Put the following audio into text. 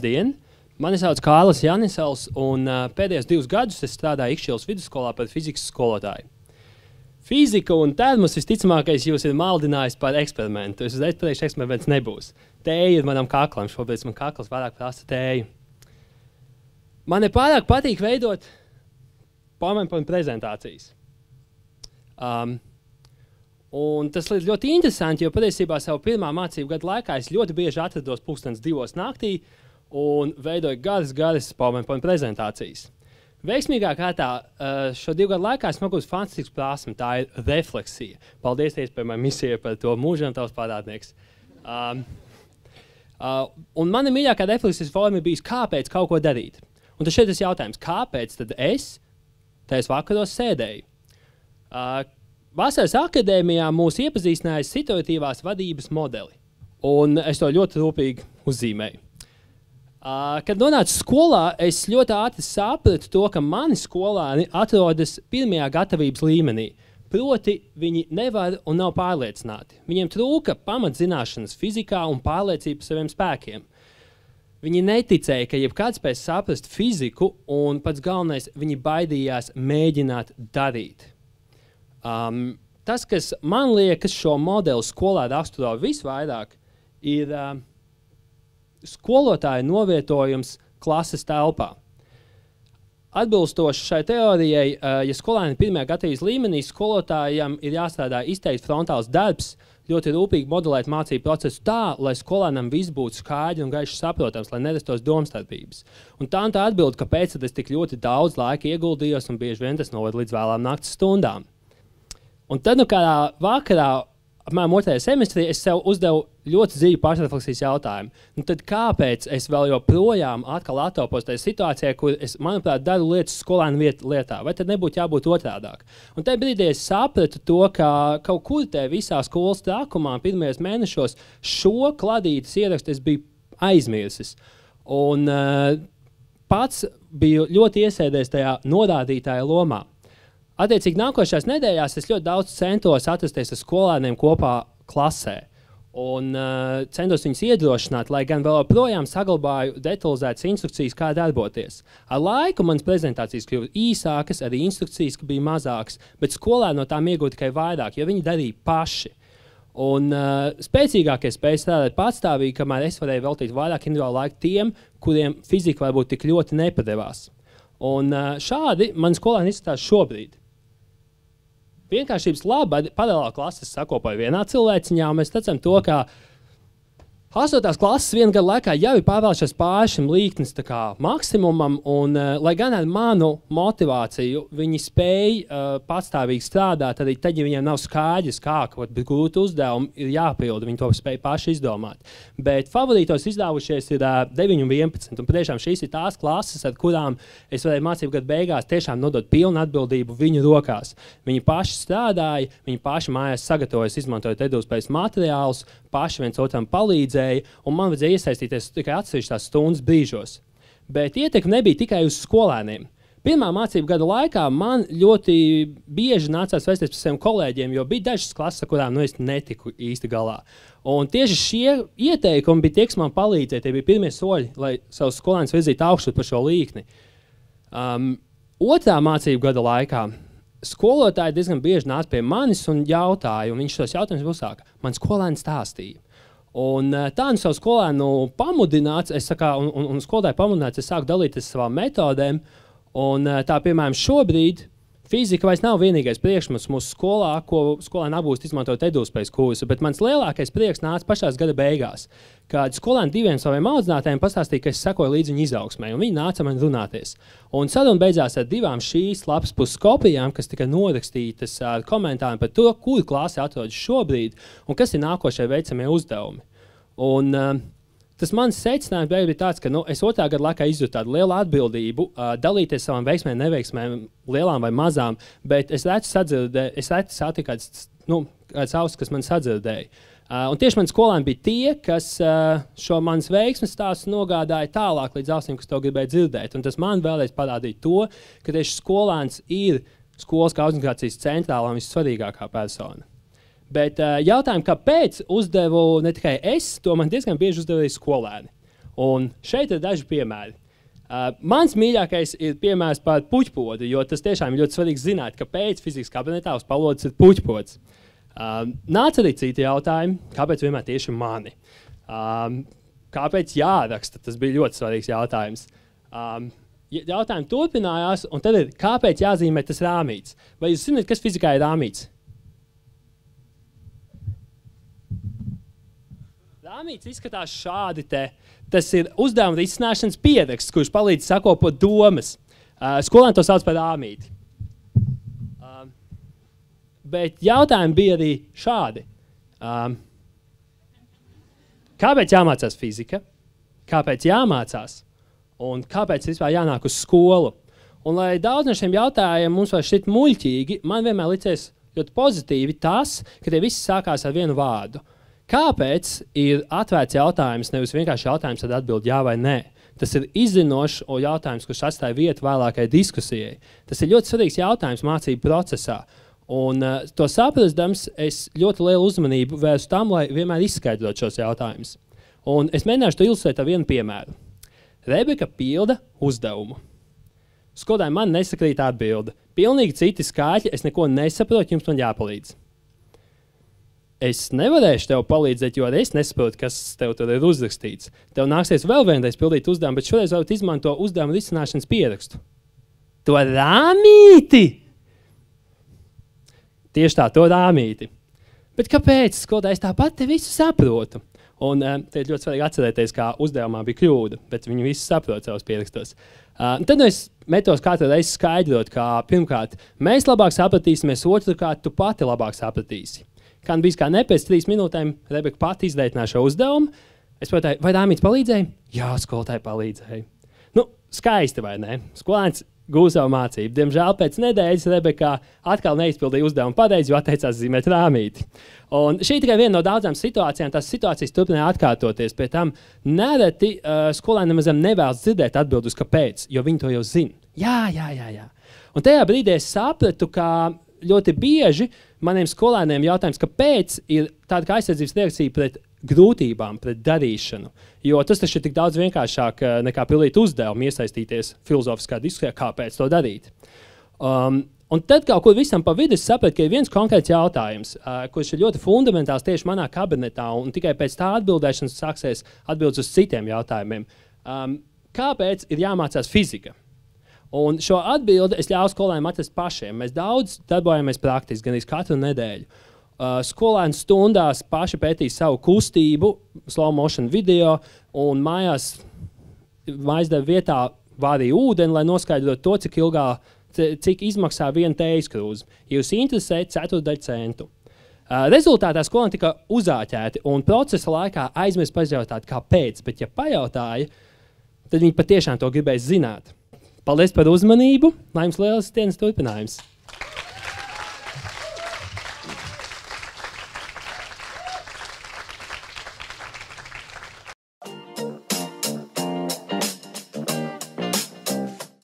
Labdien! Mani sauc Kārlis Janisels, un pēdējos 2 gadus es strādāju Ikšķilas vidusskolā par fizikas skolotāju. Fizika un termos visticamākais jūs ir maldinājis par eksperimentu. Es uzreiz pateikšu, ka eksperiments nebūs. Tēja ir manam kaklam, šobrīd man kakls vairāk prasa tēju. Man pārāk patīk veidot PowerPoint prezentācijas. Un tas ir ļoti interesanti, jo patiesībā savu pirmā mācību gadu laikā es ļoti bieži atrados 2:00 naktī un veidoju garas PowerPoint prezentācijas. Veiksmīgā kārtā šo 2 gadu laikā es mācos fantastisku prasmi, tā ir refleksija. Paldies iespējamai misijai par to mūžam tavs parādnieks. Un mana mīļākā refleksijas forma bijis, kāpēc kaut ko darīt. Un tad šeit ir jautājums, kāpēc tad es tajos vakaros sēdēju? Vasaras akadēmijā mūs iepazīstināja situatīvās vadības modeli, un es to ļoti rūpīgi uzzīmēju. Kad nonācu skolā, es ļoti ātri sapratu to, ka mani skolāni atrodas pirmajā gatavības līmenī. Proti, viņi nevar un nav pārliecināti. Viņiem trūka pamatzināšanas fizikā un pārliecība par saviem spēkiem. Viņi neticēja, ka jebkāds spēs saprast fiziku, un pats galvenais, viņi baidījās mēģināt darīt. Tas, kas man liekas šo modeli skolā raksturo visvairāk, ir skolotāja novietojums klases telpā. Atbilstoši šai teorijai, ja skolēni pirmajā gatavības līmenī, skolotājam ir jāstrādā izteikts frontāls darbs, ļoti rūpīgi modelēt mācību procesu tā, lai skolēnam viss būtu skaidri un gaiši saprotams, lai nerastos domstarpības. Un tā atbild, kāpēc tad es tik ļoti daudz laika ieguldījos un bieži vien tas noved līdz vēlām naktas stundām. Un tad, kādā vakarā, apmēram 2. semestrī, es sev uzdevu ļoti dziļu pašrefleksijas jautājumu. Tad kāpēc es vēl joprojām atkal atopos tajā situācijā, kur es, manuprāt, daru lietas skolēnu lietā? Vai tad nebūtu jābūt otrādāk? Un tajā brīdī es sapratu to, ka kaut kur te visā skolas trakumā pirmajos mēnešos šo kladītes ierakstu es biju aizmirsis. Un pats biju ļoti iesēdies tajā norādītāja lomā. Attiecīgi nākošajās nedēļās es ļoti daudz centos atrasties ar skolēniem kopā klasē. Un centos viņus iedrošināt, lai gan vēl joprojām saglabāju detalizētas instrukcijas, kā darboties. Ar laiku manas prezentācijas kļuva īsākas, arī instrukcijas bija mazākas, bet skolēni no tām iegūta tikai vairāk, jo viņi darīja paši. Un spēcīgākie spēja strādāt patstāvīgi, kamēr es varēju veltīt vairāk individuālu laiku tiem, kuriem fizika varbūt tik ļoti nepadevās. Un šādi mani skolēni izskatās šobrīd. Vienkāršības labi, paralēlā klases sakopoja vienā cilvēciņā, un mēs redzam to, ka 8. klases 1 gadu laikā jau ir pārvēlšies pāri šim līknes maksimumam, un lai gan ar manu motivāciju viņi spēja patstāvīgi strādāt, arī tad, ja viņiem nav skaidrs, kā grūti uzdevumi ir jāpilda, viņi to spēja paši izdomāt. Bet favorītos izdevušies ir 9 un 11, un patiešām šīs ir tās klases, ar kurām es varēju mācību gadu beigās tiešām nodot pilnu atbildību viņu rokās. Viņi paši strādāja, viņi paši mājās sagatavojas, izmantojot edūspējas materiālus, paši viens otram palīdzēja, un man vajadzēja iesaistīties tikai atsevišķās stundas brīžos. Bet ietekme nebija tikai uz skolēniem. Pirmā mācību gada laikā man ļoti bieži nācās vēsties par saviem kolēģiem, jo bija dažas klases, ar kurām es netiku īsti galā. Un tieši šie ieteikumi bija tie, kas man palīdzēja, tie bija pirmie soļi, lai savus skolēnus virzītu augšup pa šo līkni. Otrā mācību gada laikā skolotāji diezgan bieži nāca pie manis un jautāja, un viņš tos jautājumus uzsāka. Man skolēni stāstīja. Un tā savu skolēnu pamudināts, un skolotāju pamudināts, es sāku dalīties savām metodēm, un tā, piemēram, šobrīd fizika vairs nav vienīgais priekšmets mūsu skolā, ko skolēni apgūst izmantot edūspējas kursu, bet mans lielākais prieks nāca pašās gada beigās, kad skolēni 2 saviem audzinātājiem pastāstīja, ka es sekoju līdzi viņu izaugsmai, un viņi nāca man runāties. Un saruna beidzās ar 2 šīs lapas puses kopijām, kas tika norakstītas ar komentāriem par to, kur klase atrodas šobrīd, un kas ir nākošie veicamie uzdevumi. Un tas mans secinājums bija tāds, ka es 2. gada laikā izjūtu tādu lielu atbildību, dalīties savām veiksmēm, neveiksmēm, lielām vai mazām, bet es reti satiku kāds ausis, kas man sadzirdēja. Un tieši mani skolēni bija tie, kas šo manas veiksmes stāstu nogādāja tālāk līdz ausīm, kas to gribēja dzirdēt. Un tas man vēlreiz parādīja to, ka tieši skolēns ir skolas kā organizācijas centrālā un vissvarīgākā persona. Bet jautājumu, kāpēc uzdevu ne tikai es, to man diezgan bieži uzdeva arī skolēni. Un šeit ir daži piemēri. Mans mīļākais ir piemērs par puķpodu, jo tas tiešām ir ļoti svarīgi zināt, kāpēc fizikas kabinetā uz palodzes ir puķpods. Nāca arī citi jautājumi, kāpēc vienmēr tieši mani? Kāpēc jāraksta? Tas bija ļoti svarīgs jautājums. Jautājumi turpinājās, un tad ir, kāpēc jāzīmē tas rāmīts? Vai jūs zināt, kas fizikā ir rāmīts? Rāmīts izskatās šādi te. Tas ir uzdevuma risināšanas pieraksts, kurš palīdz sakopot domas. Skolēni to sauc par rāmīti. Bet jautājumi bija arī šādi. Kāpēc jāmācās fizika? Kāpēc jāmācās? Un kāpēc vispār jānāk uz skolu? Un, lai daudz no šiem jautājumiem mums var šķiet muļķīgi, man vienmēr licies ļoti pozitīvi tas, ka tie visi sākās ar vienu vārdu. Kāpēc ir atvērts jautājums, nevis vienkārši jautājums, tad atbild jā vai nē? Tas ir izzinošs jautājums, kurš atstāja vietu vēlākai diskusijai. Tas ir ļoti svarīgs jautājums mācību procesā. Un to saprastams, es ļoti lielu uzmanību vērstu tam, lai vienmēr izskaidrot šos jautājumus. Un es mēģināšu to ilustrēt ar vienu piemēru. Rebeka pilda uzdevumu. Skolotāji, man nesakrīt atbilde. Pilnīgi citi skaitļi, es neko nesaprotu, jums man jāpalīdz. Es nevarēšu tev palīdzēt, jo arī es nesaprotu, kas tev tur ir uzrakstīts. Tev nāksies vēl vienreiz pildīt uzdevumu, bet šoreiz varat izmantot uzdevuma risināšanas pierakstu. To rāmīti! Tieši tā, to rāmīti. Bet kāpēc? Skolotāji, es tāpat te visu saprotu. Un te ir ļoti svarīgi atcerēties, kā uzdevumā bija kļūda, bet viņi visi saprot savos pierakstos. Tad es metos katru reizi skaidrot, kā pirmkārt, mēs labāk sapratīsimies, otrkārt, tu pati labāk sapratīsi. Kā bijis kā ne pēc 3 minūtēm, Rebeka pati izdētināja šo uzdevumu. Es pajautāju, vai rāmīts palīdzēja? Jā, skolotāji palīdzēja. Nu, skaisti vai ne? Skolēns gūs savu mācību. Diemžēl pēc nedēļas Rebeka atkal neizpildīja uzdevumu pareizi, jo atteicās zīmēt rāmīti. Un šī tikai viena no daudzām situācijām. Tās situācijas turpināja atkārtoties. Pēc tam nereti skolēni nemaz nevēlas dzirdēt atbildus, kāpēc, jo viņi to jau zina. Jā. Un tajā brīdī es sapratu, ka ļoti bieži maniem skolēniem jautājums, kāpēc ir tāda kā aizsardzības reakcija pret grūtībām, pret darīšanu. Jo tas taču ir tik daudz vienkāršāk nekā pildīt uzdevumu, iesaistīties filozofiskā diskusijā, kāpēc to darīt. Un tad kaut kur visam pa vidu es sapratu, ka ir viens konkrēts jautājums, kurš ir ļoti fundamentāls tieši manā kabinetā, un tikai pēc tā atbildēšanas sāksies atbildes uz citiem jautājumiem. Kāpēc ir jāmācās fizika? Un šo atbildi es ļauju skolēniem atrast pašiem. Mēs daudz darbojamies praktiski, gan arī katru nedēļu. Skolēni stundās paši pētīs savu kustību, slow motion video, un mājās vietā vārīja ūdeni, lai noskaidrotu to, cik izmaksā viena tējas krūze. Ja jūs interesē, 1/4 centu. Rezultātā skolēni tika uzāķēti, un procesa laikā aizmirst pajautāt, kāpēc, bet ja pajautāja, tad viņi patiešām to gribēs zināt. Paldies par uzmanību, lai jums lielisks dienas turpinājums!